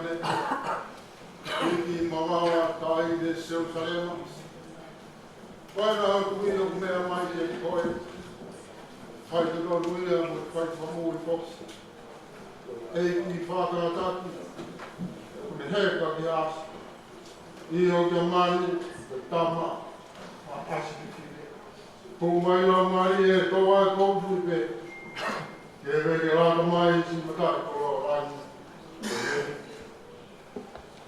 ne. Iki mamawa tai de seu salema. Paina tu ino mea mai e koe. Hai te no luia mo kai famu i fox. Ei ki whakara tatu. Me heka ki as. I o kia mani, te tama. A pasi ki whine. Kou mai la mai e toa e koutu i pe. Ke veke laka mai si matai koro rani.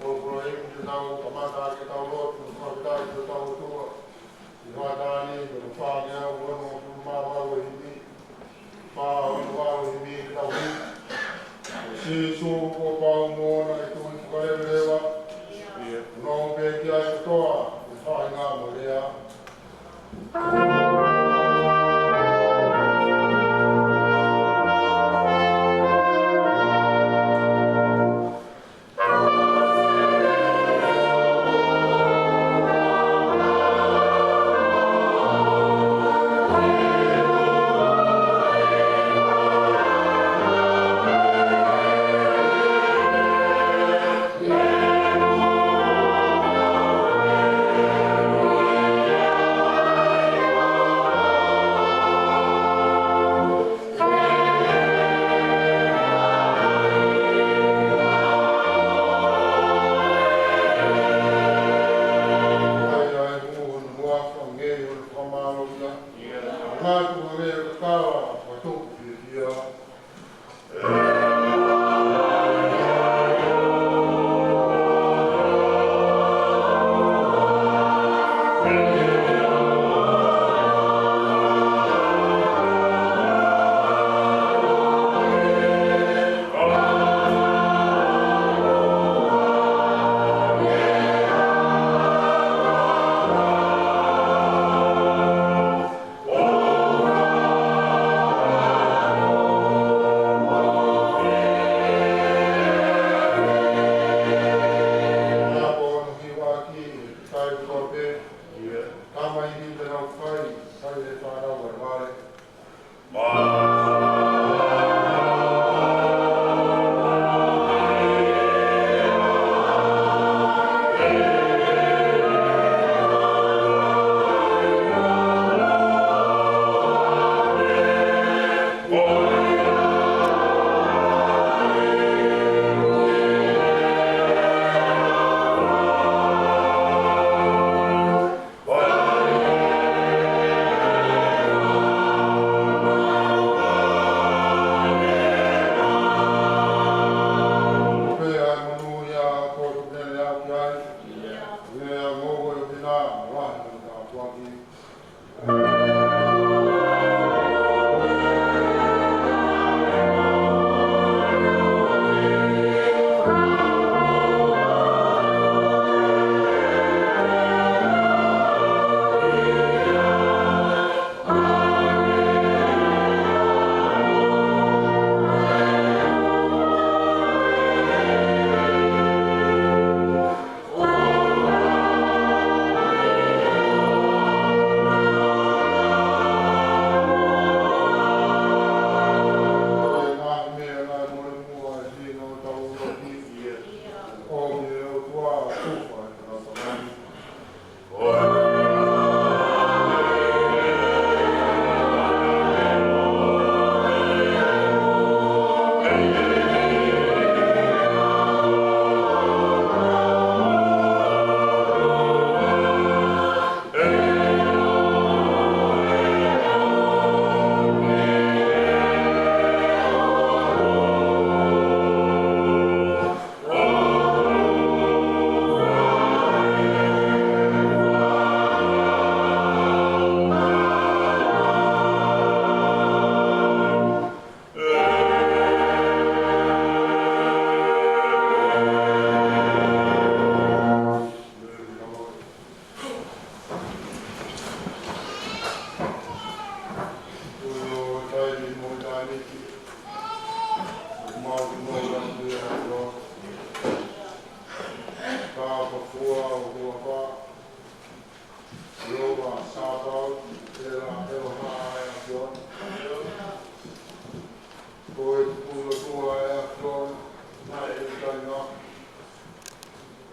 Koro e te tau kamata ke tau lotu, whakatai ke tau tua. I whakani, ke whāngi au, wano o kumawau e himi. Whāwau e himi ke tau himi. Si so ko pau mōna e tui whakarewa. Nō pe ki ai toa, e whainga mo rea.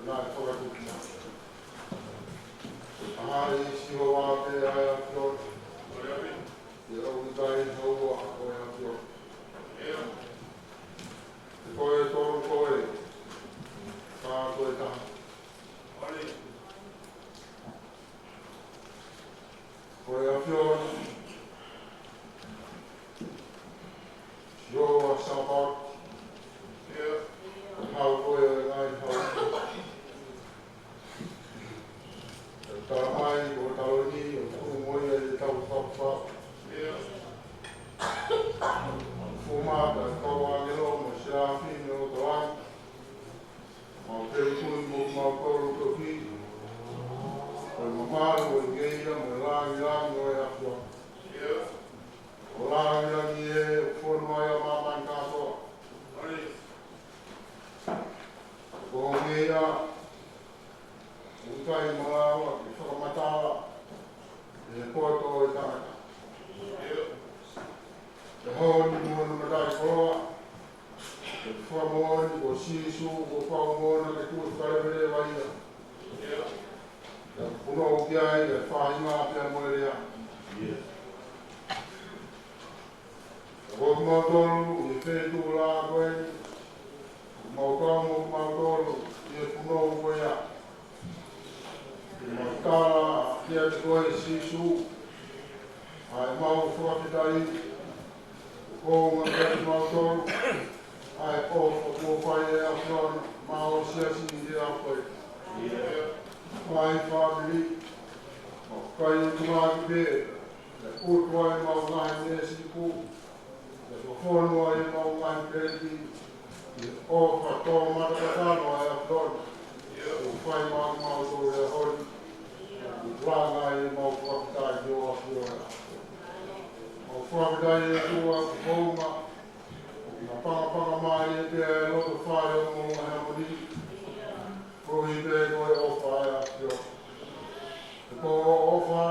nā e whakatukina. Ahare isi ho wā te ai a whio. Te au i kai hau a koe a whio. Te koe toru koe. Kā koe taha. Koe a whio. Whio a Sabat. Hau koe o ngai hau. Taramai, o Taoni, o Kumoi, e tau whapwa. Fumata, kau angelo, mo Serafi, no Toai. Mau Perikui, mo mau Koro Toki. O Mamaru, o Ngeia, mo Langi Langi, o Eapua. O Langi Langi e, o Whonua e Mamai Katoa. O Ngeia, utai malawa, i whakamatawa, e koto i tangata. Te honi mōna matai koroa, te whamoni, ko sisu, ko whaumona, ke kua wharebere waia. Te puno ki ai, e whahinga pia moerea. Te hoi mautolu, i whetu la koe, mautolu, mautolu, i puno koea. Mautala, kia te koe sisu, ai mau whakitai, ko ngā mautolu, ai ofa kua whai e a whiona, mau siasi i te a koe. Mai whamiri, kai o tumaki pē, le utua e mau ngai me siku, le whonua e mau ngai kreti, i ofa tō matakatano e a whiona, o whai mau tō e a hori, Ranga e mau whakatai o a whiona. Mau whakatai e tua ku hounga, na panga mai e pia e loto whare o mō ngā hamuri, ko i pē koe ofa e a whiona. Te ko ofa,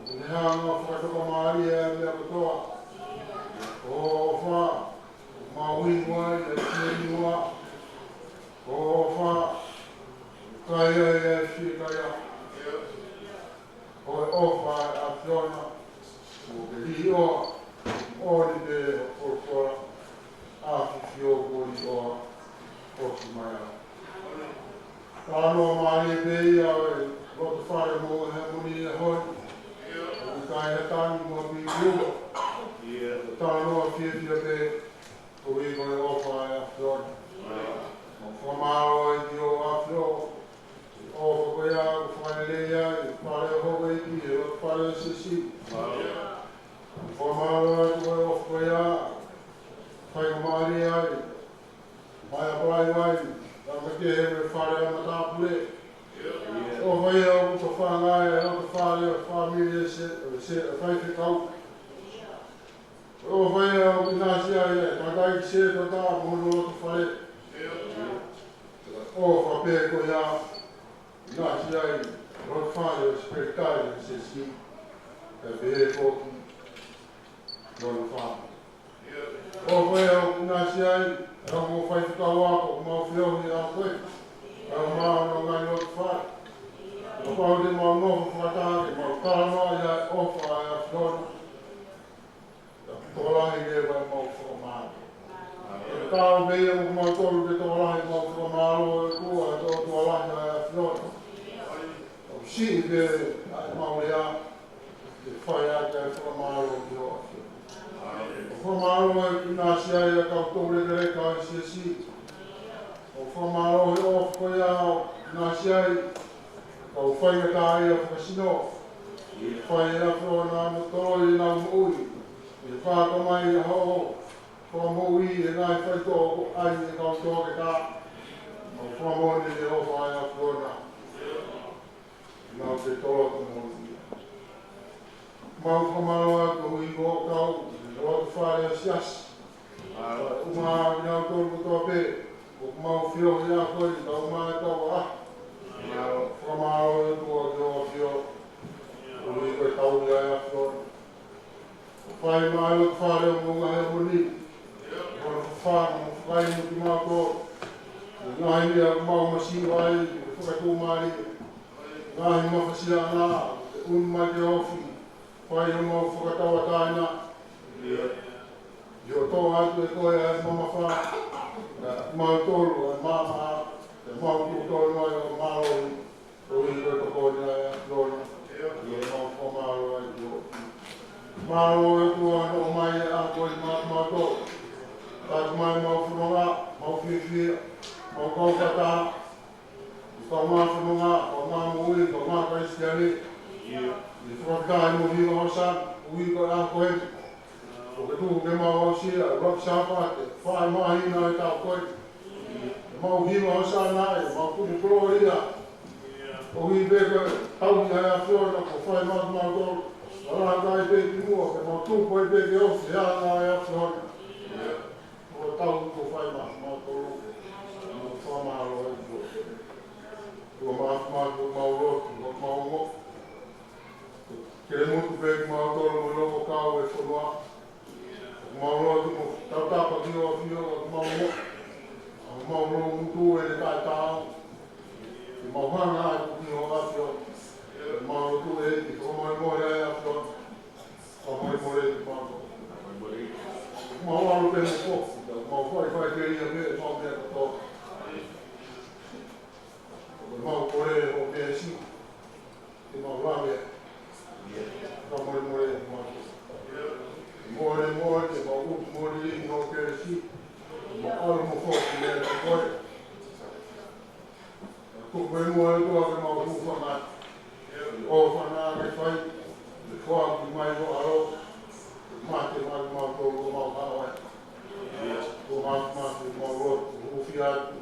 ko ne hanga whakatoka mai e mea katoa. Ko ofa, ko mau ingoa e te ingoa. Ko ofa, kai e whikaya. O ofa a whiona, o ke hi oa, o ni te orkora, a whiwhio kori oa, o ki mai a. Tāno mai e pei au e roto whare mō he muni e hoi, o ki kai he tangi mō pi kiuga. Tāno a whiwhia pei, o i koe ofa a whiona. O whamaro e ki o a whiona, o koe a whanelea i whare hoa i ki e o whare sisi. Whamara e koe o koe a, kai o maari ai, mai a pai wai, tanga ke he me whare a matapule. O whai a uta whangai e o whare a whamiri e se a whaifekau. O whai a uta nasi ai e, takai ki se tata mono o ta whare. O whape koe a, nasi ai, rot whare o spektai se si, e behe koki, rot whare. O whai au nasi ai, ramo whai whakau ako, mau whiohi a koe, au maa no ngai rot whare. O pau te mau noho whatake, mau karanoa i ai ofa ai a whiona. Tōlahi e wai mau whakamāro. Tāo mea mo mau tolu te tōlahi mau whakamāro e kua, e tō tōlahi ai a whiona. Si ke ai maurea te whai ai kai whakamaro ki o awhio. O whakamaro e ki nasi ai a kau tōre te reka ai si a si. O whakamaro e o whakoe au ki nasi ai kau whainga tā ai a whakasino. I whai e a whiona mo toro i nau moui. I whakamai a ho whakamoui e ngai whai tō ai e kau tōke tā. O whakamone e o whai a whiona. Nau te tolo ka mōi. Mau whamaroa ka hui ko kau, roa ka whare a sias. Uma nau tolu kutoa pē, o mau whio i a koe, tau mai tau a. Whamaroa e kua ki o whio, o hui koe tau i a whio. Whai mai o ka whare o mō ngahe moni. Roa ka whare o whai mo ki māko. Ngahi mea mau masiwa ai, whakatō maari. Ngahi mawhasia ana, un mai te ofi. Whai o mau whakatawa tāina. Yo tō atu e koe ai mama wha. Mau tōru ai māma. Mau tōru mai o māloi. O i koe kakoni ai a lona. Yo mau whamaro ai yo. Mālo e kua no mai e a koe mau tōru. Tāku mai mau whanonga, mau whiwhia. Mau kaukata, kau mā whanonga, kau mā mui, kau mā kaisiani. I whakakai mo hiwa hosan, ui ko a koe. O ke tuku ke mau hausia, rock sapa, te whae mahina i tau koe. E mau hiwa hosan nai, mau kumu kloria. O hui peka, tau ki hai a whiona, ko whae mau tōru. Wala kai peki mua, ke mau tūko i peki ofi, hea nai a whiona. O tau ko whae mau tōru. Whamaro ai tō. Kua māwhamātu mau rotu, kua mau mo. Kere mutu pēki mau tōru mo loko kāu e whanua. Mau rotu mo tautapa ki o whio o mau mo. Mau rotu mutu e ne tai tāu. Mau hanga ai kuki o awhio. Mau rotu e ki whamai moe ai awhio. Whamai moe e ki mātou. Mau aru pēne kofi. Mau whai keri a me, mau mea kato. Mau kore o pēsi, te mau lawe, ka more mau. More, te mau upu more i no pēsi, mau aru mo whoki mea te koe. Kupu e mua e toa ke mau uwhanga, o whanga ke whai, te whaaki mai o aro, mate mai mau tōru o mau hawa. Ko mate mau rotu, uwhi atu.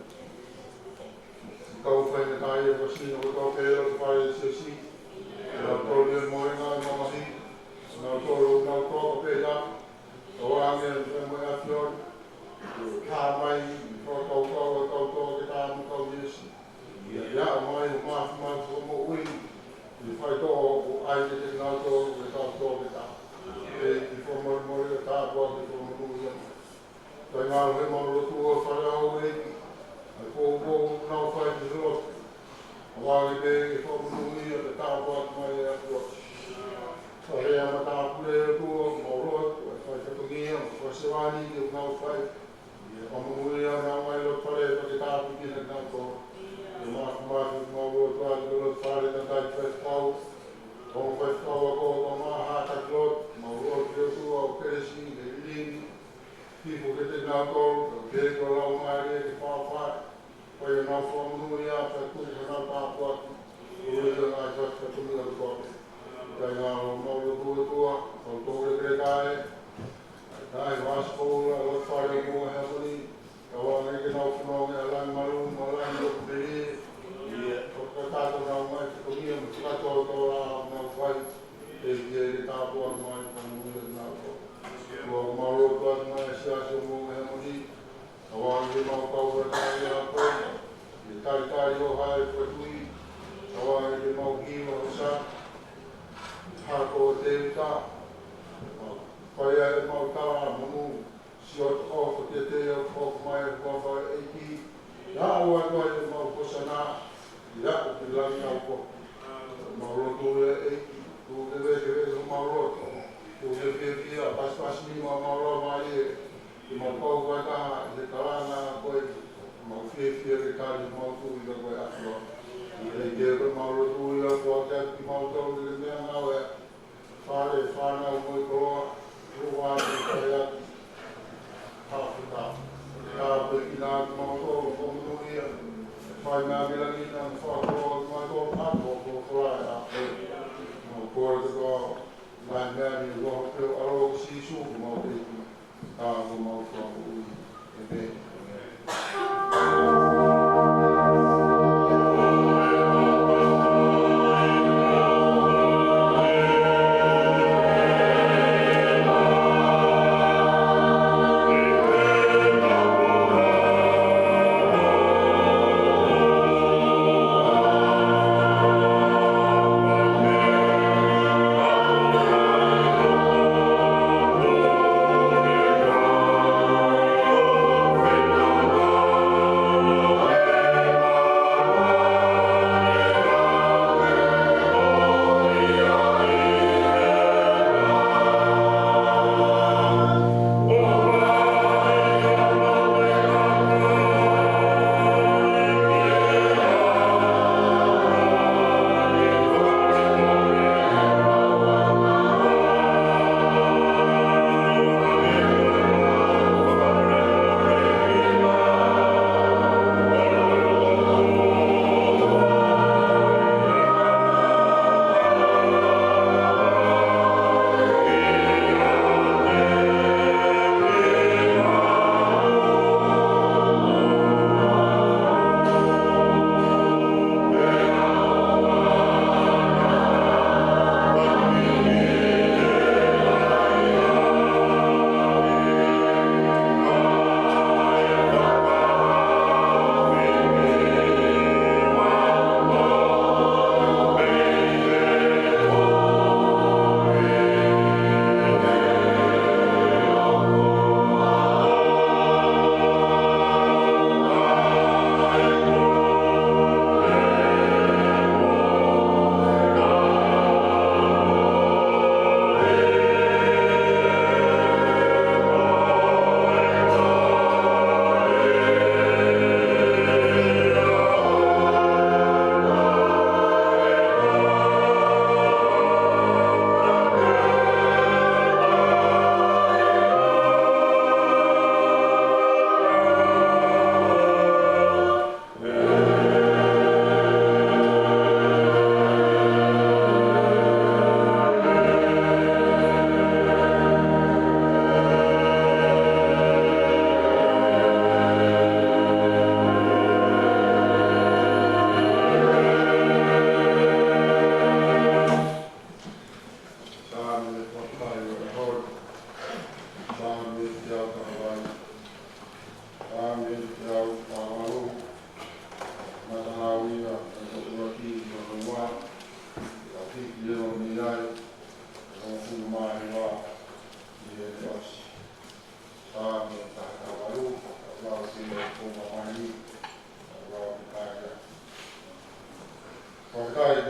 Kau whai me kai e wasina o tau pēra o whai e sesi. Nau tōru e moenga e mamahi. Nau tōru nau tōka pēra. Tau ange e moe a whiori. Kā mai i whakau kau e kau tōka tāmu kau yesi. Ia mai o māwhi o mo ui. I whai tō o aile te nau tōru e kau tōka tā. E i whamori e tāpua ke whamori ia. Tai ngā he marotu o wharau e ki. Ko nau whai te roto. A wāge te e whamunui a te tāpua mai e a roto. Sa rea ma tāpure e tua, mau roto, e whai katongia, whai sewani te nau whai. Whamunui a nau mai roto whare e whai tāpu ki ne nau tō. E māku mau roto a te roto whare na tai whai whau. Kau whai whau a kō kau mā hātai roto, mau roto te tua o keresi, te ilingi. Tipo que te nau tō, te ko lau mai e te whawhai. Pai e nau whamunui a whai kuri ka nau tāpu atu. Uri ka ngai whai kuri atu kote. Kai ngā mau rotu e tua, kau tōre kre tae. Tae wāsikoura, lot whare o mua hemuri. Ka wāngai ke nau whanau e alang maru, malang rotu peri. Ka tātou nau mai te kumia, ma tika tōra nau whai. Te ki e tāpu atu mai, whamunui e nau tō. Kua mau rotu atu mai e siasi o mua hemuri. Ka wāngai mau kau rakai a koe. I tari o hae whatui. Ka wāngai mau kiwa o sa. Hako o te uta. Whai ai mau tawa munu. Si o te kōwha te te o kōwha mai e kua whai eiki. Nā ua koe e mau kosana. I rako ki langi au ko. Mau rotu e eiki. Tu te veke o mau rotu. Tu te whia, pas ni mau rotu mai e. I mau kau koe taha, i te karanga koe, mau whiwhia ke kari mau tui ka koe atua. I te koe mau rotu i a kua kia ki mau tau te mea ngau e whare, whanau koe koroa, ruwāne kare atu, hawhita. Ka koe ki nā ki mau tau, komunui ia, whai ngā milangi nā whakoroa ki mau tau pato, ko korai a koe. Mau kore te koa, mai mea ni roho peo aro ki sisu, mau te iku. Tāgo mau whamu ui, e me.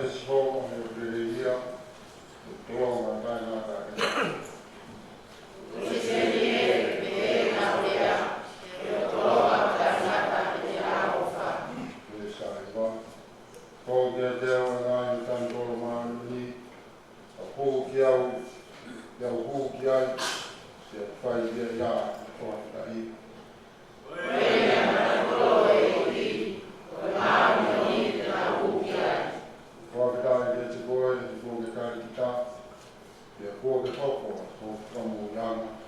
this whole of the year, the long time, ko dia dia wana ni tan ko man ni ko kia ya ko kia se fai dia ya ko ta i ko ta dia te boy ko ta kita ya ko ke ko ko mo yang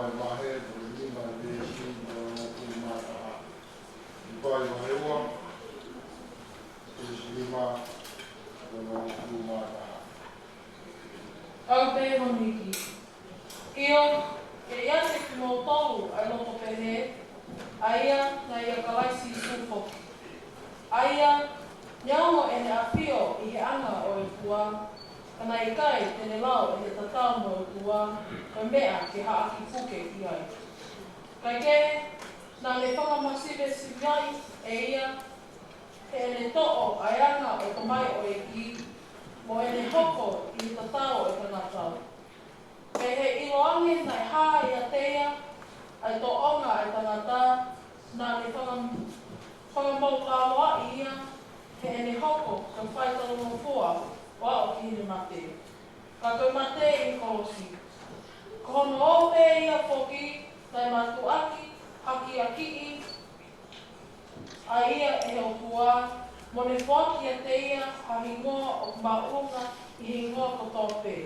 ai mahe, ko lima le si, ko ku mataha. I pai mahe ua, si lima, ko ku mataha. Au pe honiki. Io, e ia te ki mō tolu ai loto pehe, aia na ia kalaisi sufoki. Aia, niaongo e ne awhio i he anga o e tua, kana i kai tene lau e he tatau mo e tua, ka mea ke haaki puke i ai. Kai ke, nā le whakamasive siviai e ia, he ene to'o ai anga o ka mai o e ki, mo ene hoko i he tatau e ka ngatau. Me he iloange nai hā i a teia, ai tō onga ai tangata, nā le whakamau kāloa i ia, he ene hoko ka whaitalo no fua, wa o ki hine mate. Ka koe mate i kolosi. Ko hono o e ia whoki, nai matu aki, haki a kii, a ia e o kua, mo ne whaki a teia, ha hingoa o maunga i hingoa ko tōpe.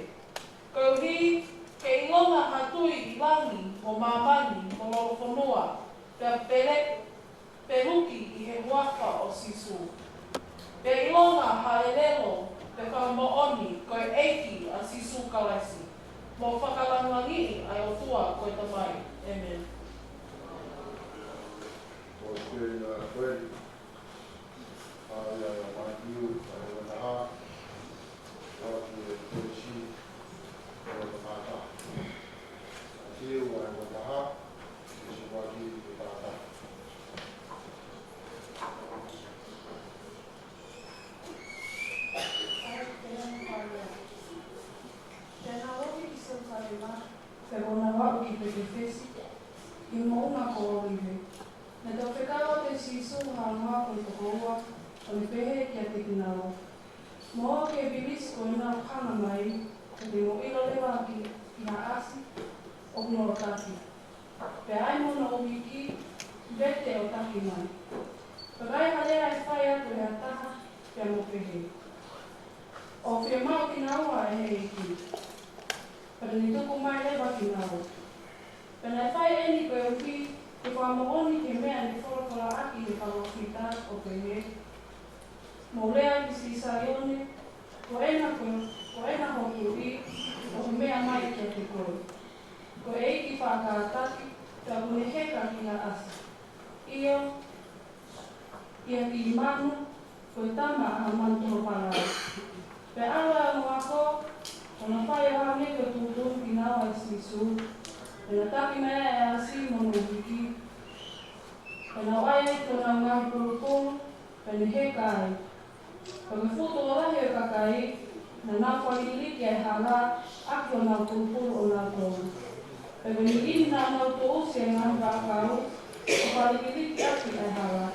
Ko hi, ke ilonga hatui i langi o mamani o loro whanua, pe luki i he huafa o sisu. Pe ilonga haelelo pe whakamooni koe eiki a sisu kalaisi. Mo whakalangangi ai o tua koe tamai. Amen. Ko te koe, ai ai mai kiu, ai wana ha, ko te koe si, ko te mata. Kiu ai wana ha, ki se waki te mata. Tēnā roki ki se wharewa, te rona wau ki te whesi, i mounga ko oriwe. Me tō whekawa te sisu ha ngā koe te koua, o le pehe ki a te kinaro. Moa ke bilis ko ina hana mai, ko te mo ilo lewa ki a asi, o kuno o taki. Pe ai mona o wiki, vete o taki mai. Pakai halea e whai atu e a taha, pe a mo pehe. O whia mau ki naua e he iki. Pera ni tuku mai lewa ki nao. Pena e whai eni koe uki, te kua mooni ke mea ni whakakora aki ni whakawhita o pehe. Mo rea ki si saione, ko ena hoki uki, o mea mai ki a te koe. Ko eiki whakaataki, te apune heka ki a asi. Ia ki manu, ko tama a mantono parao. Pe awa no ako, ona whai hane ko tūtū ki nāwa i sisu. Pena taki mea e asi mono wiki. Pena wae tōna ngahi porokoro, pena he kai. Pena whuto o rahi o kakai, na nā whakiliki e hala, aki o nā porokoro o nā tōna. Pena ni ini nā nau tō osi e ngahi whakau, o whakiliki aki e hala.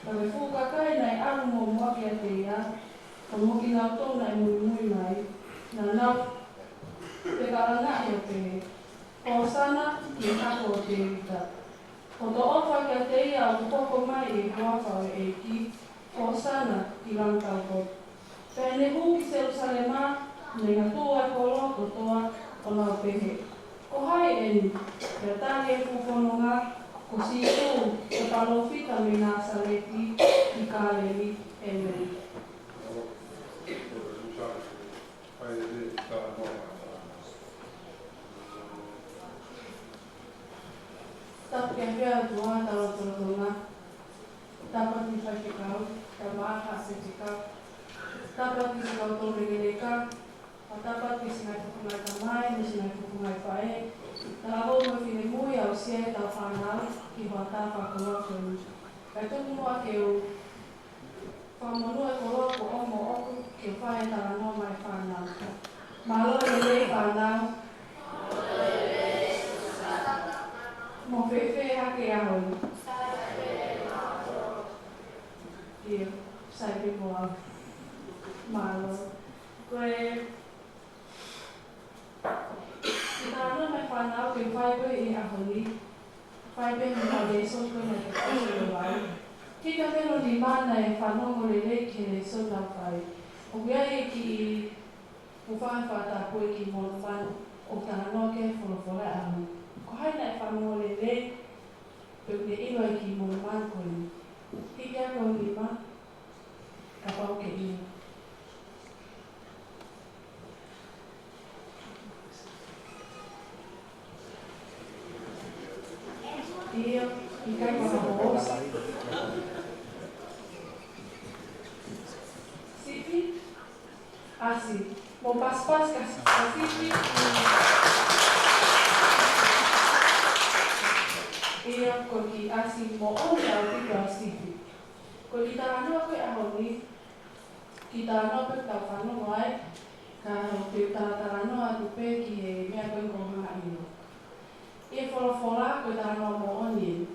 Pena whukakai nei aru mō mwaki a te ia, o moki nā tōna e mui mai, nā nau te karanga e o pehe. O sana ki e kako o te rita. O to ofa ki a te ia o koko mai e huafa o e ki, o sana ki rangkauko. Pea ne hu ki Jerusalema, ne ngā tua e kolo o toa o nā pehe. Ko hai eni, pea tāne e fufononga, ko si tu te palofita me nā saleti, ki kāleri, amen. Tapu ke hea tua taro torotonga, tapati whakekau, ka maha se te kau, tapati se kau tōre gereka, tapati se ngai whukungai tamai, ne se ngai whukungai whae, ta hau mo whine mui au sia e tau whanau, ki hoa tā whakaua konu. Kai tuku mua ke o whamonua e koroa ko omo oku, ke whae tara noa mai whanau. Malo e rei whanau, mo whewhe hake ahoi. Ia, saipe koa. Malo. Koe, ki tāna mai whanau ke whaipe e ahoi, whaipe me ka leso koe na te kose o wai. Ki ka wheno ni mana e whanongo le rei ke leso na whai. O kia e ki Ko whai whata koe ki mōna whanu o tāna noa ke whorofora anu. Ko hai lele, pe te ilo e ki mo manko ni. Hiki ako lima, ka pau ke ilo. Io, i kai mo Sipi, asi, mo pas-pas Sipi, ia ko ki asi mo oni au tiko a Sipi. Ko ki tāno koe ahoni, ki tāno pe tau whanu mai, ka te tāno atu pe ki he mea koe kohanga ino. Ia wholofola koe tāno mo oni.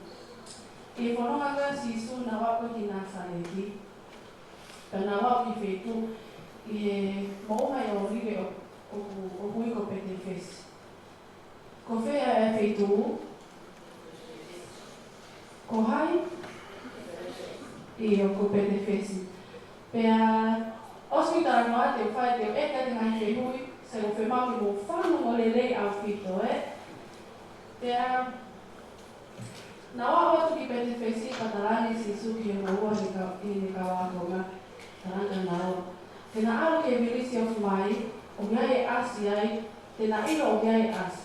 Ia whanonga si su na wako ki nā sareki, ka nā wako ki whetu, i he moumai o rive o hui ko pete whesi. Ko whea e whetu, ko hai, i o ko pete whesi. Pea, osu i tāra noa te whae te o eka te ngai whenui, se o whemau ki mo whanu o lelei au whito, Pea, nā wā watu ki pete whesi, ka tarani si suki o maua ni ka wākonga, taranga nā o. Tēnā aro ke vilisi o mai, o gai e asi ai, tēnā ino o gai e asi.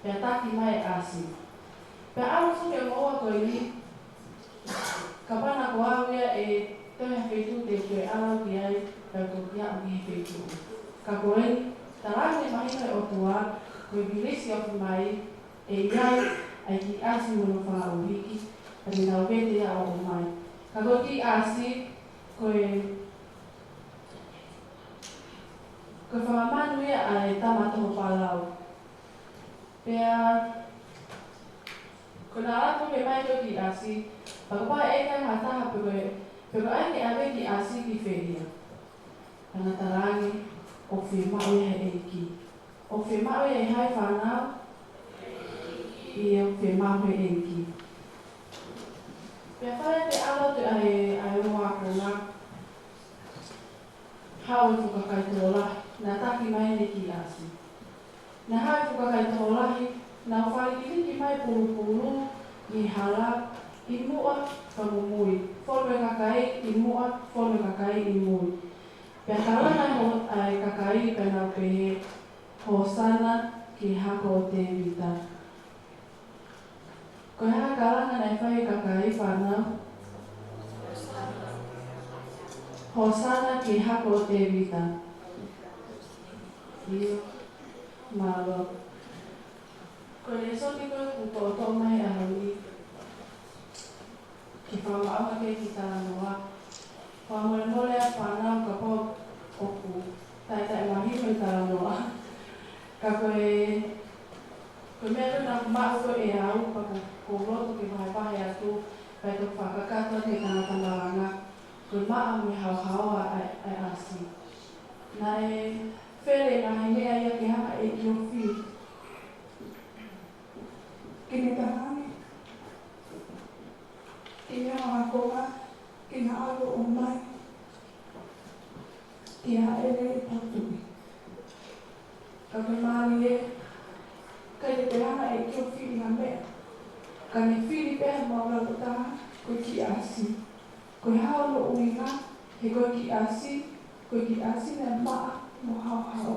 Pea taki mai e asi. Pea aro suke o maua koe ni, ka pana ko awia e toia whetu te koe arau ki ai, pea ko kia o ki he whetu. Ka koe, tarani mahina e o tua, koe vilisi o mai, e iai ai ki asi mono wha o hiki, pari nau vete a o mai. Ka koe ki asi, koe whamamanu ia a e tamatoho whalau. Pea, ko nā rātu me mai koe ki asi, whakapā e kai hataha pe koe ai ke awe ki asi ki wheria. Kana tarangi, o whemau ia e ki. O whemau ia e hai whanau, i o whemau ia e ki. Pea whare te ala te ai o wākona, hau e whakakaitola, nā taki mai ne ki asi. Nā hau e whakakaitolahi, nā wharekiriki mai pulu i hala, i mua whamumui. Wholu e kakai i mua, wholu e kakai i mui. Pea kalana ho ai kakai pe nā pehe, ho sana ki hako o te vita. Ko hea kalana nei whai kakai whanau, Hosana ki hako te vita. Io, malo. Ko le soti koe kuto o tō mai a honi. Ki whamaaunga ke ki tāna noa. Whamole mole a whanau ka pō oku. Tai mahiro i tāna noa. Ka koe mea runa mau koe e au, pa ko roto ki wahe atu, pai tō whakakata te tāna tāndaranga. Ko maa me hauhaua ai asi. Nā e where ngā he mea ia ki hanga e ki o whi. Ki ne tarani. Ki mea mahakonga. Ki ngā aro o mai. Ki a ere e patui. Ka koe maari e. Kai te hanga e ki o whi ngā mea. Ka ne whiri peha maura o taha. Ko ki asi. Koe hao no uinga, he koe ki asi ne maa mo hao.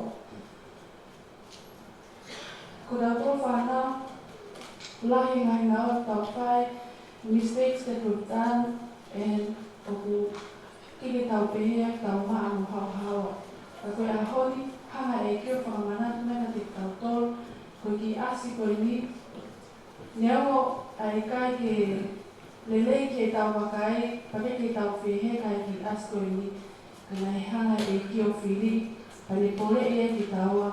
Ko rā tō whanau, lahi ngai ngau tau whai, mistakes that we've done, and oku kiri tau pehea tau maa mo hao. Ka koe a honi, hanga e kio whakamana mena te tau tōru, koe ki asi koe ni, neongo ai kai ke lelei ke tau wakai, pake ke tau whehe kai ki asko ini, kana he hanga e ki o whiri, pane pole ia ki taua,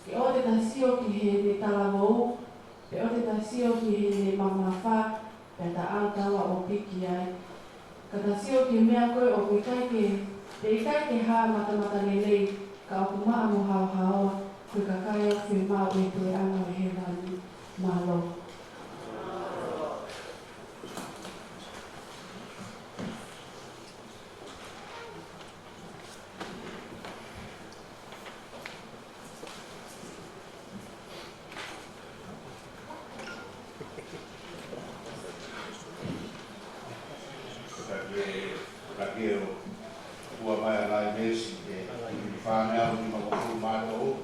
ke o te tasio ki he ne talavou, pe o te tasio ki he ne mamawha, pe ta au taua o piki ai. Ka tasio ki mea koe o koe kai ke haa matamata lelei, ka o kumaa mo hao haoa, koe ka kai o whemau e tue anga o he rani, malo. mesi e whanea honi mawafu mātou.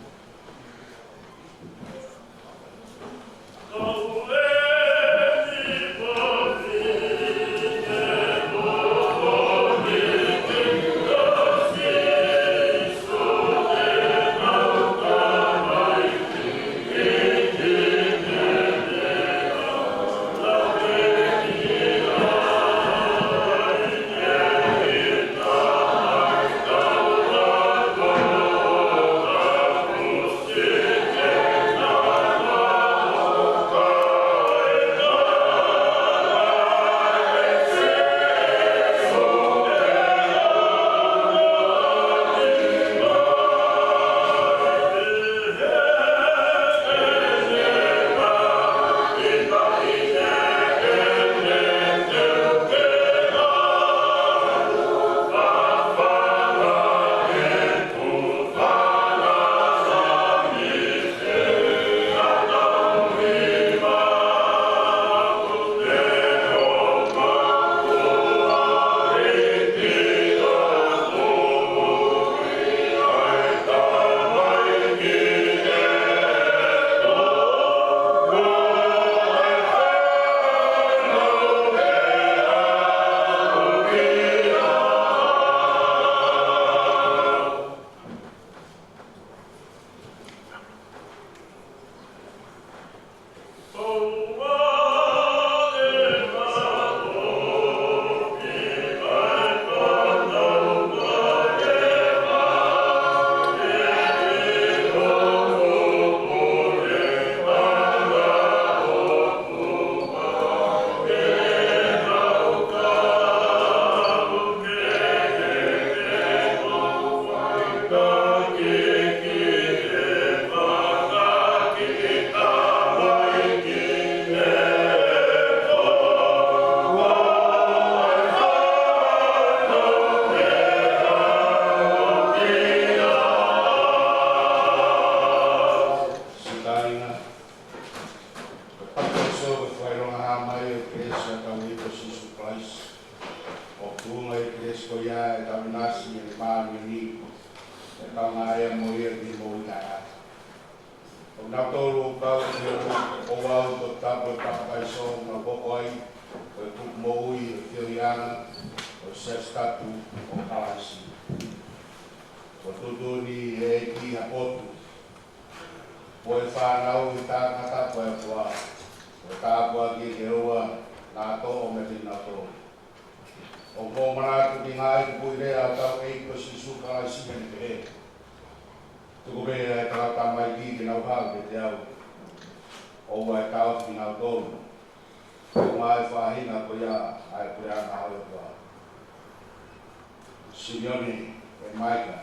Simeone and Micah,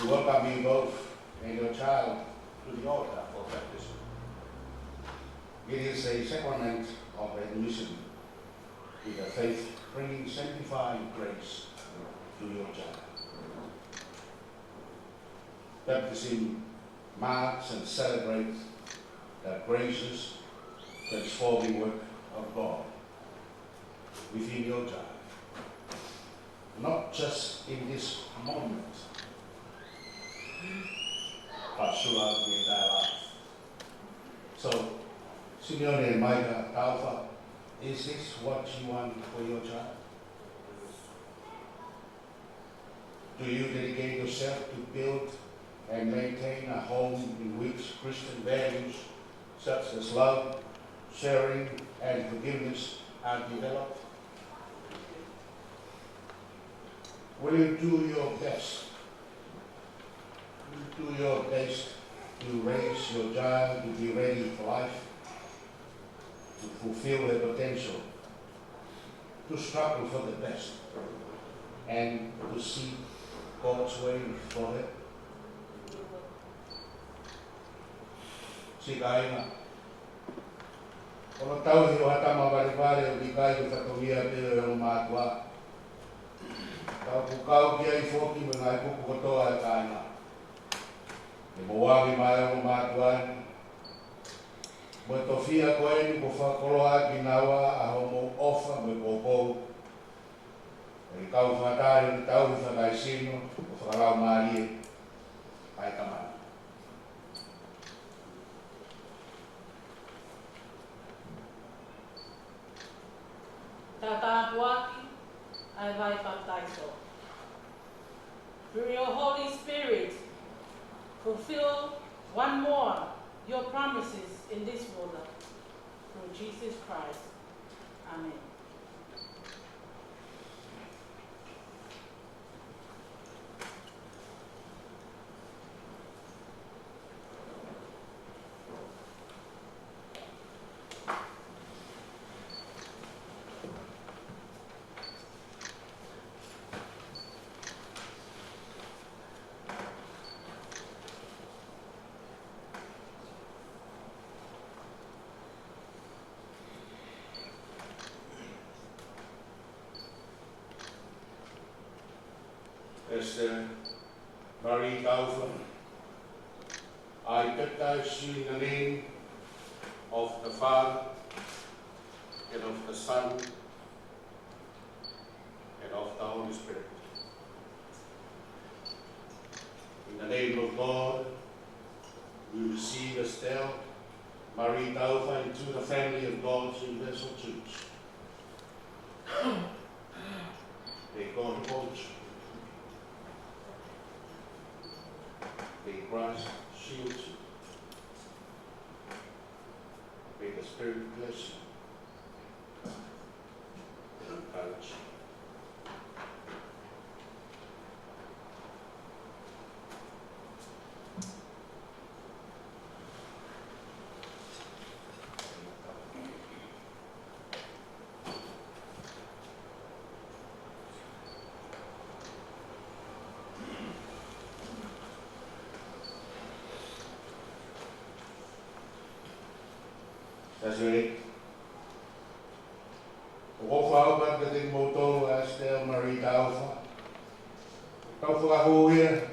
you welcome you both and your child to the altar for baptism. It is a sacrament of admission with a faith bringing sanctifying grace to your child. Baptism marks and celebrates the gracious, transforming work of God within your child. Not just in this moment, but throughout the entire life. So, Simeone and Micah, Alpha, is this what you want for your child? Do you dedicate yourself to build and maintain a home in which Christian values such as love, sharing, and forgiveness are developed? Will you do your best? Will you do your best to raise your child to be ready for life, to fulfill their potential, to struggle for the best, and to see God's way for them? Sikaina. Ono tauhi o hatama varivare o kikai o whakomia pere o mātua. Tau kukau ki ai whoki me ngai kuku kotoa e kāina. E moawi mai o mātua. Mo e tofia koe ni ko whakoloa ki nawa a homo ofa me kōkou. E kau whakatare ni tau whakai sino, o whakarau maari ai kamana. Tata Apuaki, I vai baptizo. Through your Holy Spirit, fulfill one more your promises in this world. Through Jesus Christ. Amen. Esther Marie Taufer, I baptize you in the name of the Father, and of the Son, and of the Holy Spirit. In the name of God, we receive Esther Marie Taufer into the family of God's universal church. May God hold you. May Christ shield you. May the Spirit bless you. Encourage you. That's right. O whaupa ka te moto a Esther Marie Taufa. Kau whakahoia.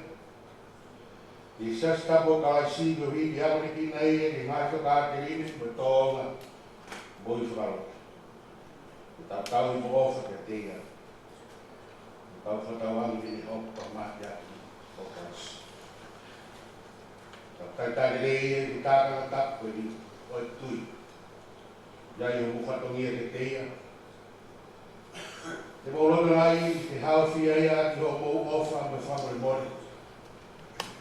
I sastapo kalasi ko hiki hapani ki nei e ki ngāko kāterine mo tōnga boi whakaro. Ta tau I mofa ka tea. Kau whakawangi ni hopa mahia o kasi. Ta taitare rei e ki tākanga tapo ni oi tui. Iai o mukhatongia te teia. Te mōrona nai, te hawhia ia ki ho mō ofa me whamare mori.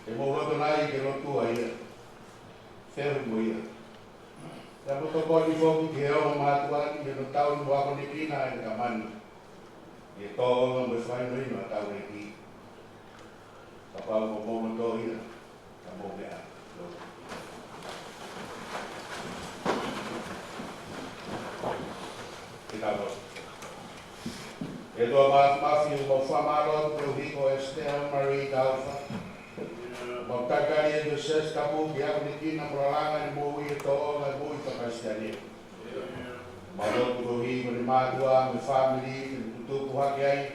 Te mōrona nai ke rotua ia. Wheru mo ia. Te motokoni whoki ki heo mātuani, he no tau ni wako ni kina e ka mani. I e tōnga me whainoino a tau e ki. Ka pau mo mōna tō ia, ka mō mea. E toa mafi o whamaro te uhiko Esther Marie Taufa. Mo takari e do ses tapu ki au ni kina pralanga ni mō i e tōnga e mō I whakaistania. Ma rotu o hiko ni mātua, me family, ni tutupu haki ai.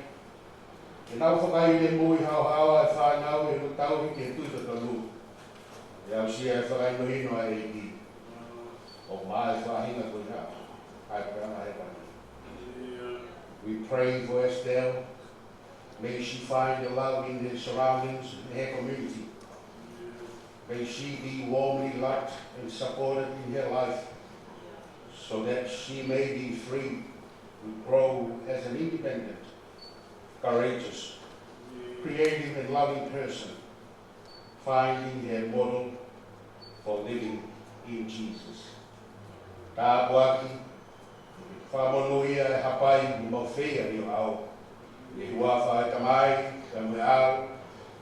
E nau whakai ne mō I hau e whanau e no tau ki e tuta tonu. E au sia e whakai no hino a e ki. O mai whahinga koe hau. Hai prana e pani. We pray for Esther. May she find the love in her surroundings, in her community. May she be warmly loved and supported in her life, so that she may be free to grow as an independent, courageous, creative and loving person, finding her model for living in Jesus. Tā puaki, whamonuia e hapai mo whea I o au. E hua whae tamai, ka me au,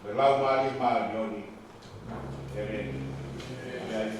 me lau mali mali oni. Amen. Amen.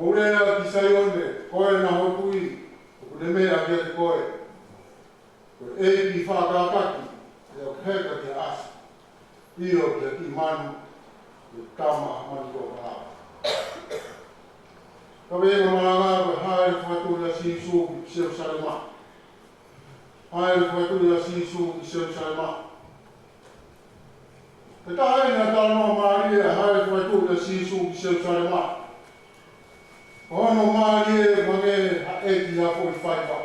Mourea ki sai one, koe na hotui, o ne mea kia te koe. e ki whakataki, e o heka ki asa, i o ki manu, e tama manu o kaa. Ka wenga maranga ko haere whatu ia sisu ki Jerusalema. Haere whatu ia sisu ki Jerusalema. Te tahaina taloa Maria haere whatu ia sisu ki Jerusalema. Ono Maria mange haeti hako I whaiwa.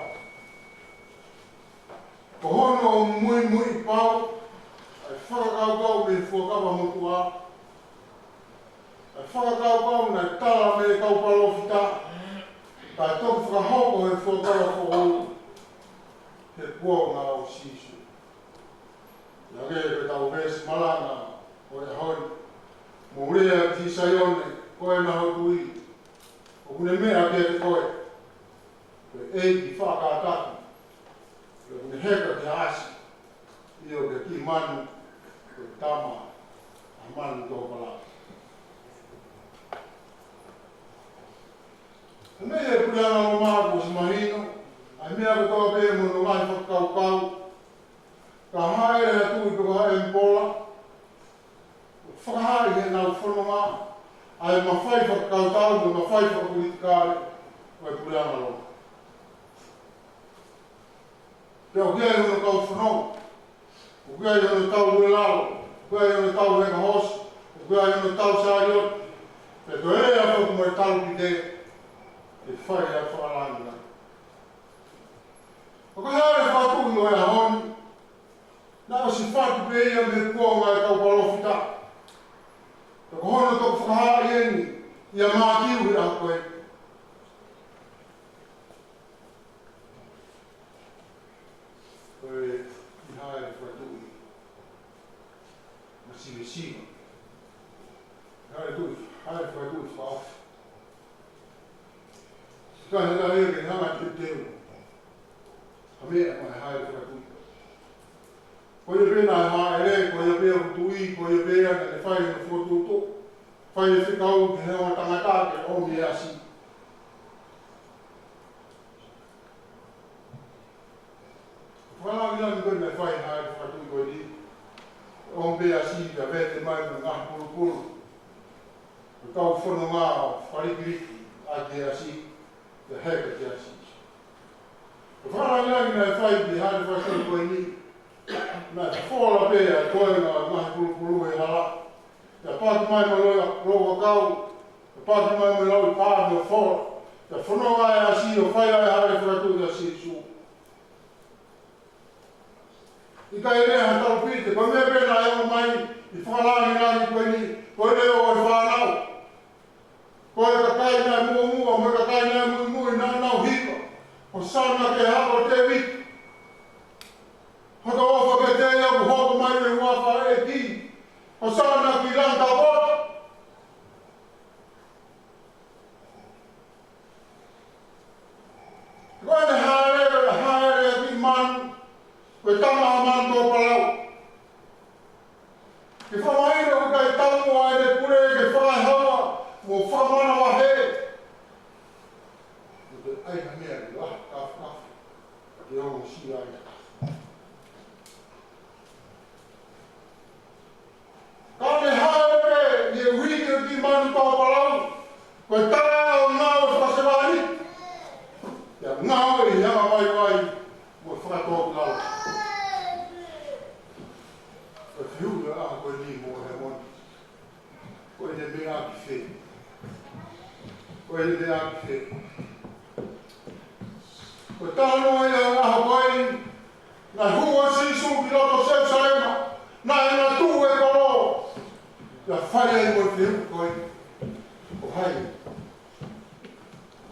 Ko hono mui pau, ai whakakau me fuakawa motua. Ai whakakau na tala me kau palofita. Tai toku whakahoko he fuakawa ko ou. He kua ngā o sisu. Ia ke pe tau vesi malanga o e hoi. Mo rea ki saione, koe na hotui. O kune mea ke te koe. Koe ei ki whakataki. Koe kune heka ki asi. Io ke ki manu, koe tama, a manu tō pala. Kune e kurianga o māku si mahino. Ai mea ko tō pē mo no mai whakakau. Ka haere a tui piko hae mpola. Whakahari he nau whanonga. Ai mawhai whakakau tau, me mawhai whakapolitikare. Koe kurianga lo. Pea o kia e hono kau whanau. O kia e hono tau uelalo. O kia e hono tau heka hosi. O kia e hono tau sāriot. Pea to ere a whaku mai talu ki te. E whai a whakalangina. O ka haere whatu o e honi. Nā o si whatu pe ia me kua mai kau palofita. Ka hono tōku whakahari eni. Ia mātiu he a koe. Koe I haere whatu I. Ma siwe siwa. Haere whatu I whaofi. Ka hera ere hanga te teo. A mea mai haere whatu I. Koe e pena e haere, koe e pea kutui, koe e pea ka te whai na whotuto. Whai e whikau ki hewa tangata ke omi e asi. Whanangina mi koe me whai haere whatu I koe ni. Omi e asi ka vete mai me ngā puru. Ko tau whono ngā wharikiriki a ke asi, te heka ke asi. Whanangina mi whai ki haere whatu I koe ni. Nā te whora pēa koe ngā puru e hala. Te pāti mai me loa kau. Te pāti mai me lau pā me whora. Te whanonga e asi o whai ai haere whatu I asi su. I ka e rea tau pite, koe mea pēna e o mai, I whakalāni nāki koe ni, koe reo o e whanau. Koe ka kai nai mua, me ka kai nai mui, nā nau hika. O sana ke hako te wiki. Haka ofa ke te ia ku hoko mai e wawha e ki. O sana ki ranta wot. Koe ne haere ki manu. Koe tama a manu tō palau. Ke whamairo ka e tamu a e pure ke whakai hawa. Mo whamana wa he. Koe aina mea ki la, kaf. Ke hongo si aina. Kane haere ni e wiki ki manu tō palau. Koe tāra o ngāo e whasewani. Ia ngāo e hama mai mo whakatōku lau. Koe whiura a koe ni mo he moni. Koe ne mea ki whe. Koe ne mea ki whe. Koe tāno e a ngaha koe nai hua sisu ki roto Jerusalema. Nai ngā tū e koro. Ia whai ai mo te hu koe. Ko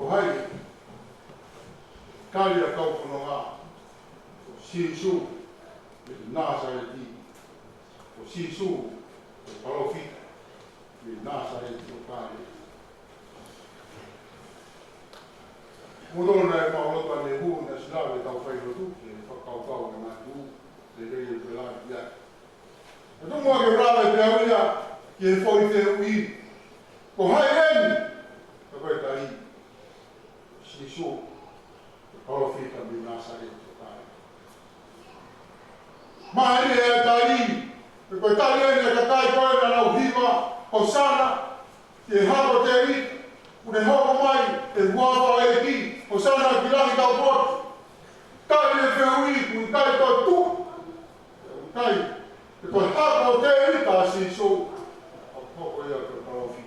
hai. Kari a kau whono ngā. Ko sisu. Me te Nazareti. Ko sisu. Ko palofita. Me Nazareti o kari. Mudona e maolota ne hu na silawe tau whaino tuki. E whakau e mai tu. Te rei e te lai ia. E tu mua ke rawe te auia. Ki e whoi te hui. Ko hai eni. Ka koe ta i. Sisu. Ko palofita me Nazareti o kari. Mai e tai, e koe tai e ka tai koe na lau hiva, o sana, e hako te i, une hoko mai, e huawa e ki, o sana ki langi tau poti. Tai e whiui, kui tai koe tu, tai, e koe hako te i ka si so, o hoko ia koe parawi.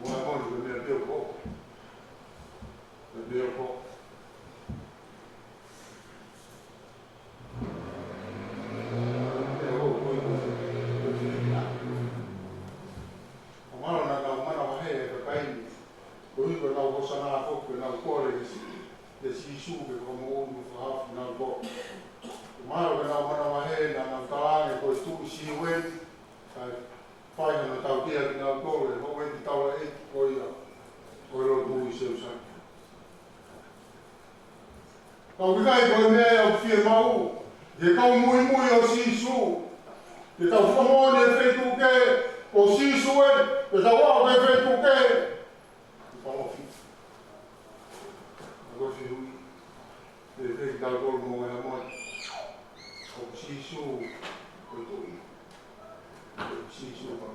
Mua monu ke mea peo ko, me peo ko. Te sisu ke ko mo o fa na go. Maro ke na mana wa he na talange ko tu si wen. Ai pai na tau kia na go le ho wen tau e ko ia. Ko ro tu se usa. Ka wikai ko me o fie mau. Ye ka mui mui o sisu. Ye ka fomo ne fe tu ke o sisu wen. Ye ka wa ke fe tu ke. E ka ko mo e mo o sisu ko to i sisu ko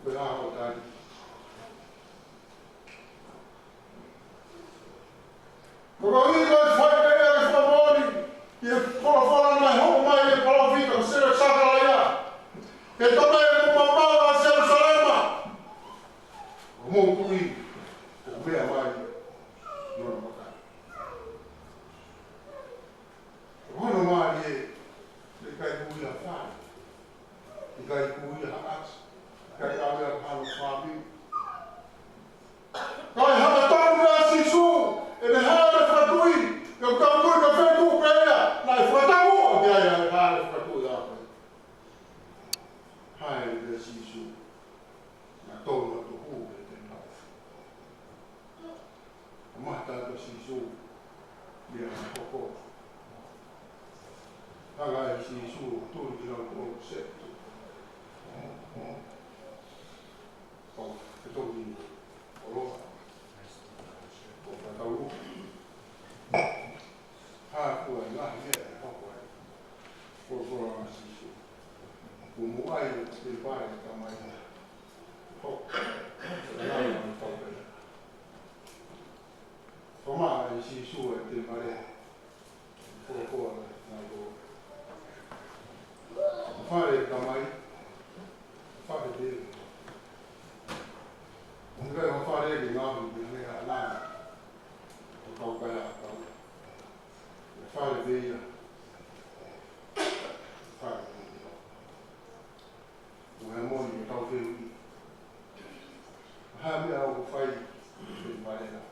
ko ha o tai ko i ko fa ke e fa moni e ko fa na ho mai e ko vi ko se sa ka ya e to me mo ma va se salema mo tu i ko me mai Hono mai e kai kuia fa. E kai kuia hats. Kai kawea pano fabi. Kai hana tau mea sisu. E ne hana whatui. E o tau kui ka whetu pērea. Nai whatau o te aia e hana whatui ape. Hai e sisu. Na tōna to hu e te nau. Mata ka sisu. Ia na hoko. Aga e sisu tūri ki rau kōru setu. O, e tōki o roha. O whatau rupi. Hākua e ngahi mea e hoko e. Kōkora a sisu. Ko muai e te pare ka mai e. Hoko. E nai mai tōpere. Koma e sisu e te pare. Kōkora nai kōru. Fare kamai, fare dele. Ungai o fare ki ngahu ki mea alana. O kau kai a kau. Fare deia. Fare deia. O e moni o tau whiu. Hami au o whai ki marena.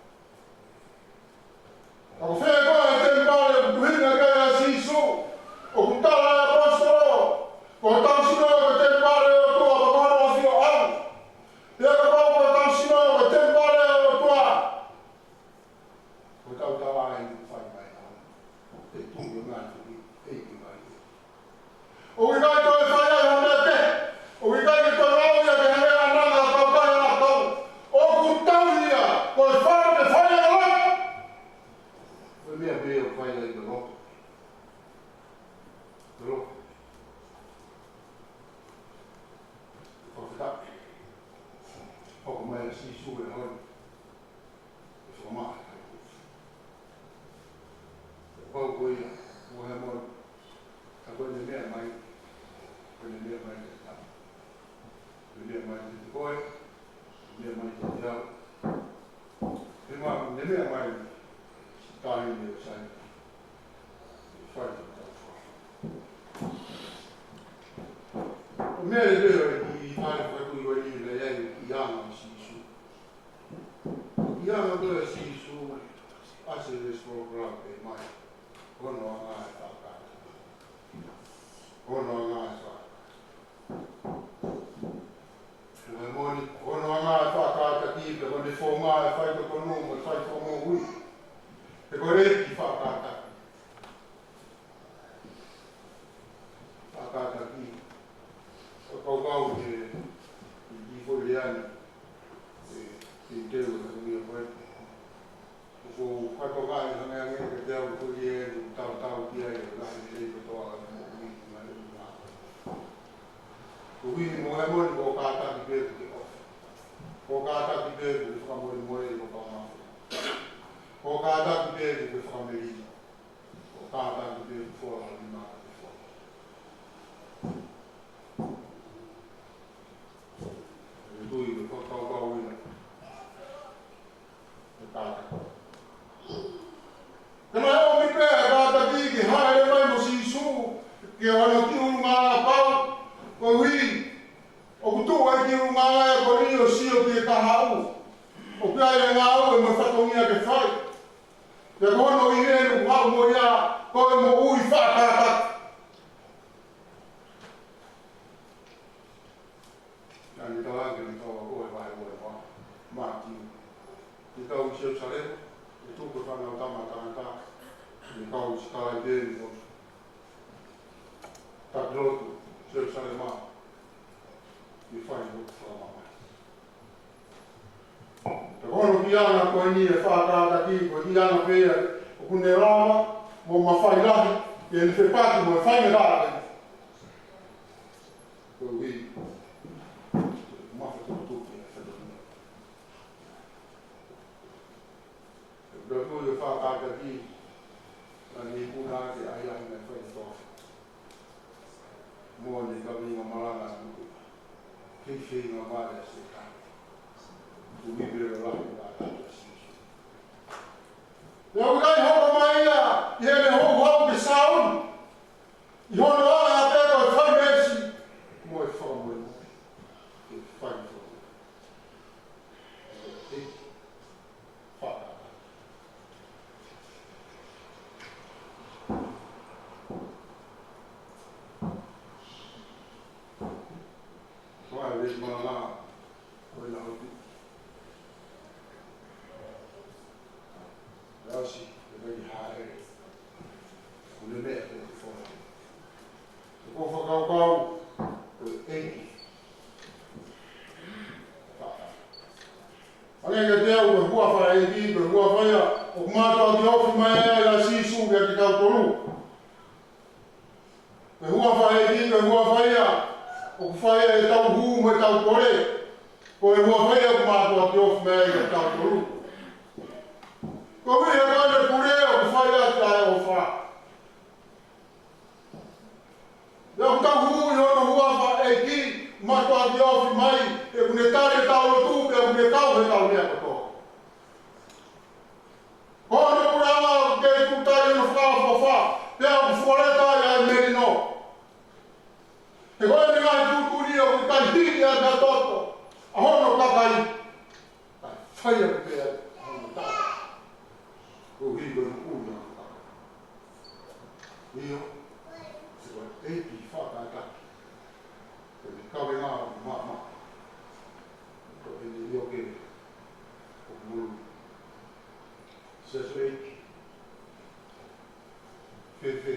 Ako whea koe te mpare buhinga kai a sisu. O kutala e apostolo. Ko tau sino ko te pare o tua pakaro a fio au. Ia ka pau ko tau sino ko te pare o tua. Ko tau tawa e ni whai mai au. Te tūi o ngā tūi e ki mai. O wikai to e whai ai hana te. O wikai ki to rau ia te hea nanga kau kai ana kau. O ku tau ia ko e whai te whai ai lai. Ko mea bea o whai ai te roto. Te roto. Hoko mai a sisu e hoi. E whamaa. E pau koe ia. Ua he mora. Ka koe ne mea mai. Koe ne mea mai te tau. Koe ne mea mai te koe. Koe ne mea mai te te au. Ne mea mai. Tahi ne o sai. E whai te tau whai. O mea le leo e ki hare whakui wa ni le ei i anga o sisu. I anga koe sisu ase le program e mai. Hono a ngā e whakata. Hono a ngā e whakata. Ua moni, hono a ngā e whakata ki te kone whō ngā e whaita kono mo whai whō hui. Te kore ki whakata. Whakata ki. Kau te i foi le ani te teu e mia koe. Ko whakau ngā moe moe ko kāta ki pēku ki ofa. Ko kāta ki pēku ki whakamoe moe ko kāmawhi. Ko kāta ki pēku ki whakameri. Ko kāta ki pēku whora ni maka ki whora. E tui ki whakau ina. E kāta. Te mai o mi pēa kāta ki haere mai mo si su. Ki ono ki unga pau. Ko hui. O kutu ai ki unga e ko ni o si o ki e kahau. O pia e ngā au e mo whatongia ke whai. Te kono i renu hau mo ia. Ko e mo ui whakata. Ia ni tau ake ni tau a koe vai koe wha. Mātiu. Ni tau i seo saremo. Ni tuku whanau tamatanga. Ni kau si kai tēri o. Tapilotu. Seo sarema. Ni whai o whamamai. Te kono ki ana koe ni e whakata ki. Koe ki ana pēa. O kune rama. Mo mawhai lahi. E ni whepaki mo e whai me rāke. Koe hui. Dopo io fa parte di la nipuna che hai anche questo muore cammino malata che fino a fare se tu vivere la vita eu ganhei roupa Maria e ele roubou de saúde e roubou até o família moi família que faz Vezi mă la păi la hăpit. Vreau și de vei haere. Cu le mete de fără. Se pot fă cau cu enchi. Alege teu e hua whae e ki, e hua whaia, o kumātua ki ofi mai e la si sūge ki kau toru. E hua whae e ki, e hua whaia, o whaia e tau hū me tau kore, ko e hua whaia ku mātua ki ofi mea i tau toru. Ko hui e kāne pure o ku whaia ki ae o wha. Ia ku tau hū i ono hua wha e ki, mātua ki ofi mai, e kune tare tau lo tūpe, e kune tau he tau mea koto. Ko ane purawa ke i kutai ono wha, pia ku whoreta i ae meri no. Te koe ni ngai tūturi o ku kai hiri a ka toto, a hono kakai. Kai whaia ku pēa, a hono tāta. Ko hiri koe nukuuna ku taka. Io, se koe epi whakai taki. Ko ni kawe ngā o mama. Ko e ni io ke o muru. Se so epi. Whewhe.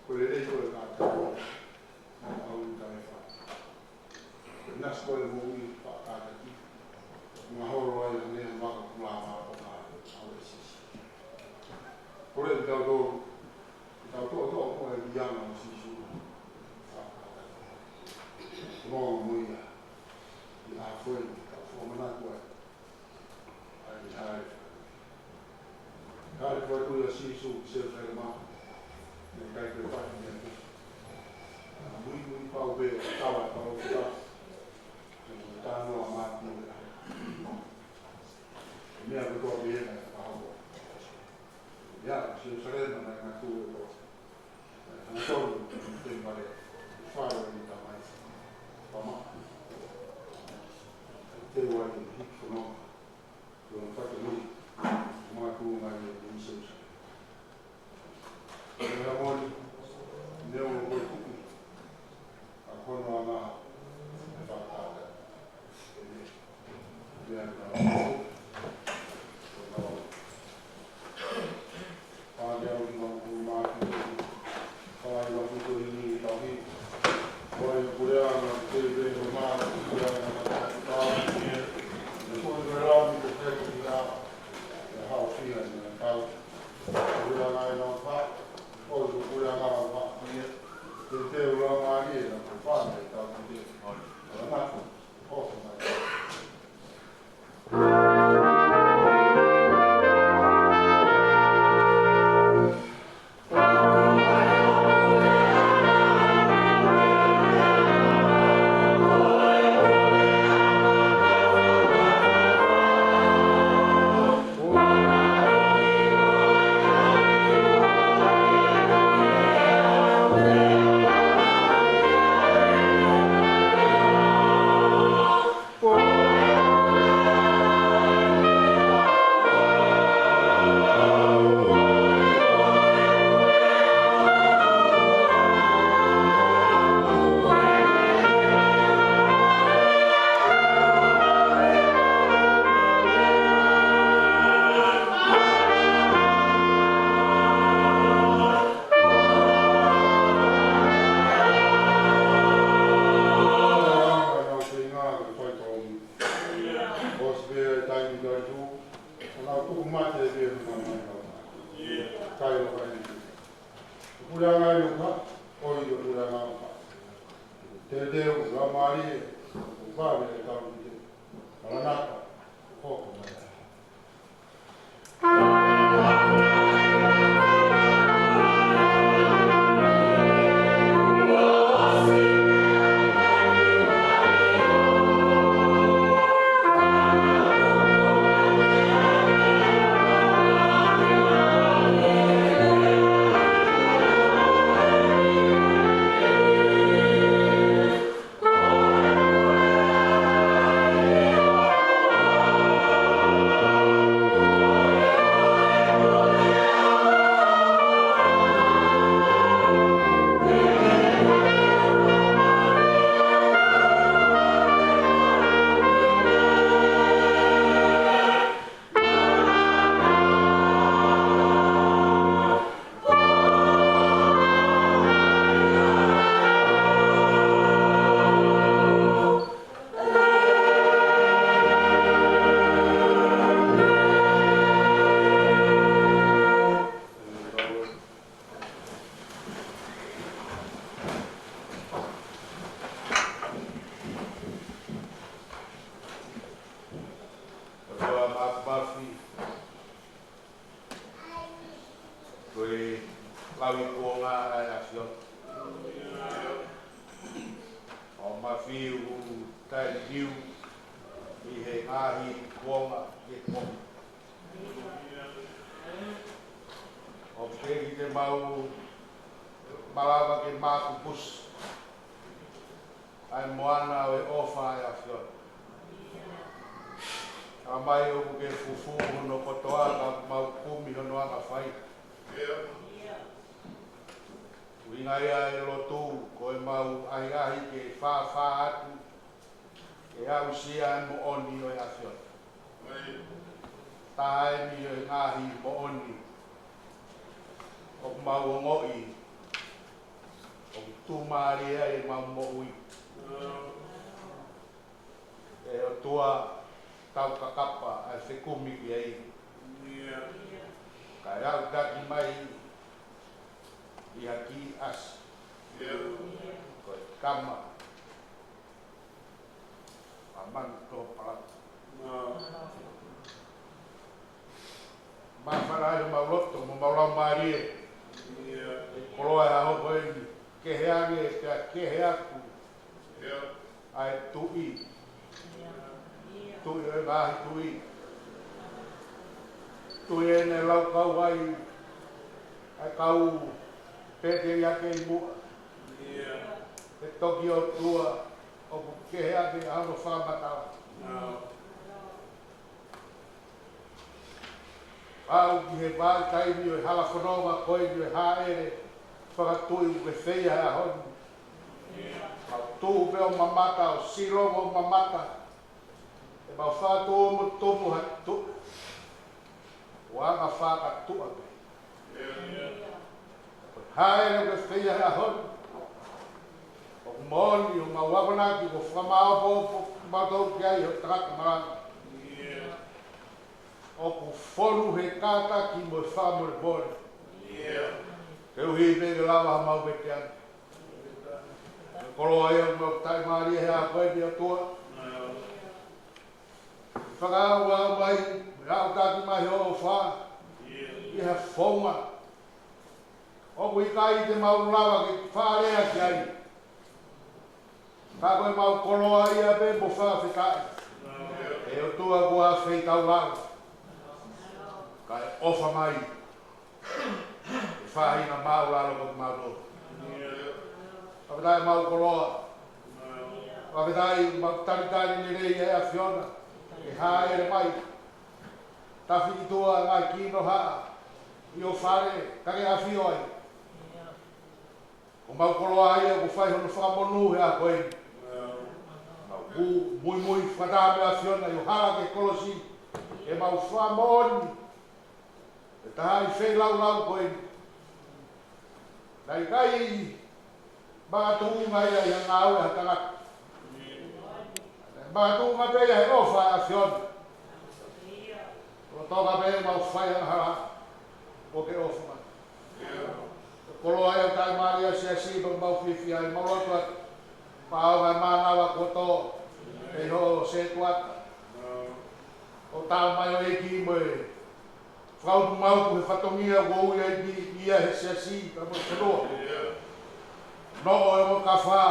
Ko le rei koe kāta. Au i kai whai. Ko nas koe mo ui whakata ki. Ngā horo ai na nea waka kula mā o ngā au e sisi. Ko le tau tō. Tau tō tō mo e bianga o sisi. Whakata ki. Rō muia. I a whoi. Tau whamana koe. Ai i haere. Haere koe tui a sisi. Seo whaere mā. Ne kai koe whaki mea te. Mui pau be tawa pau whita. Ne tāno a māti o mea. Mea ko tō be ena e pāho. Ia, seo sarena mai ngā tū e tō. Hana tōru. te deu, la mari, vale, tau te. Maranata, koko mai. Pau e whau tu mau ko he whatongia ko ui ai ki ia he siasi ka mo te roa. No o e mo ka wha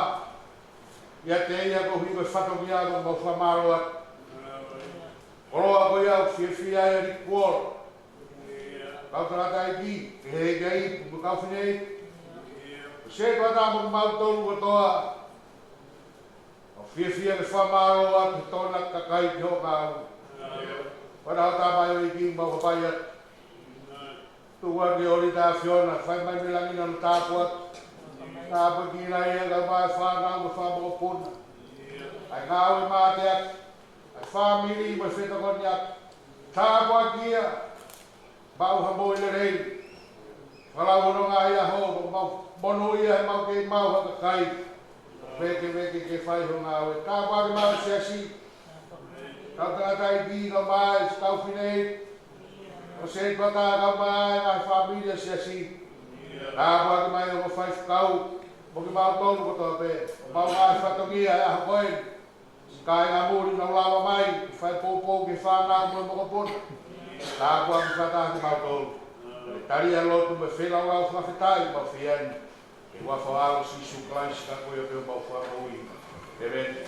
ia te ia ko hui ko whatongia ko mo whamaro at. Oroa ko ia o whiawhia e ri kuoro. Kau tarata i ki, ke hei gai, ku kau whinei. Se ko ata mo mau tolu ko toa. O whiawhia ke whamaro at, he tona kakai ki ho kau. Pada hata mai o i ki mau kapai at. Tua ki ori tā whiona, whai mai milangina no tāpua. Tāpua ki nai e kau mai whanau mo whamao puna. Ai ngāo e māte at. Ai whamiri mo whetakoni at. Tāpua ki a. Mau hamo i le rei. Walau hono ngā ia ho, mau mono ia he mau kei mau haka kai. Weke ke whai ho ngā oe. Tāpua ki mau siasi. Kau tātai ki ka mai, kau whinei. O se ko ta ka mai ai familia siasi. Tāpua ki mai o whai whakau. Mo ki mau tonu ko toa pe. Mau ai whatongia e aha koe. Kai ngā mūri na ulawa mai. Whai pōpō ki whanau mo mo kapona. Tāpua ki whatahi mau tonu. Tari a lotu me whenau au whawhetai mau whiani. E wafo ao sisu klaisi ka koe o peo mau whakaui. Te rete.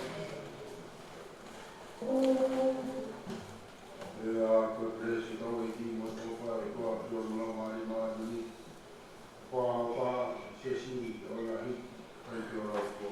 Ia ko presi tau e ki mo tō whare kua pio mula mai mai ni. Kua siasi o ngā hi. Kai ki o rau ko.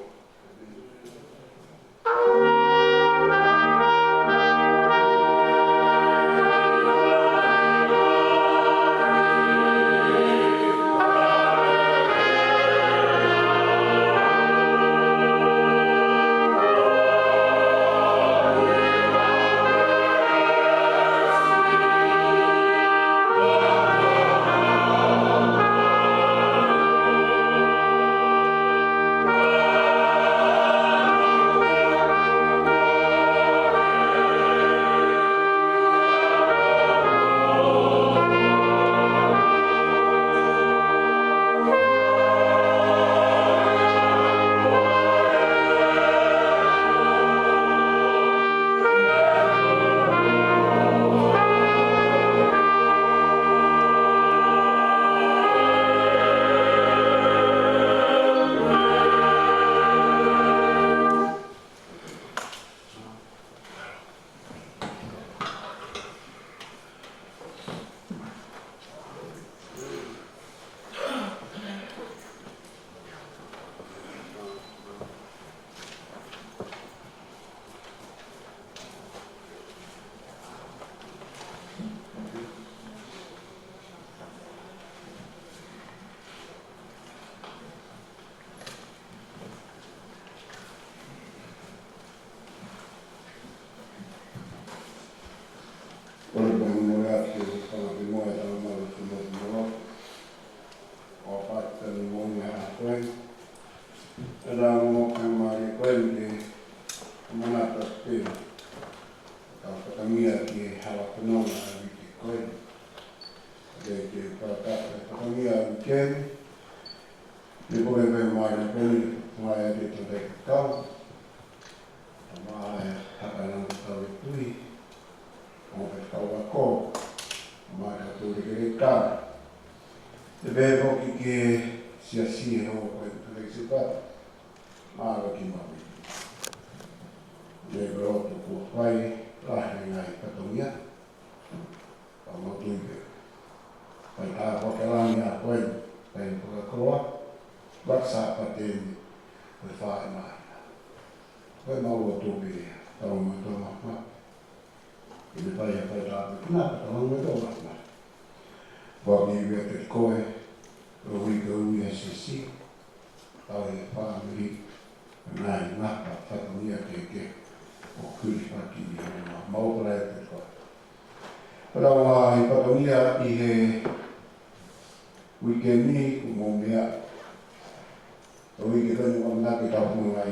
Weekend ni umumia. Wiki tani wamnaki tafunga ya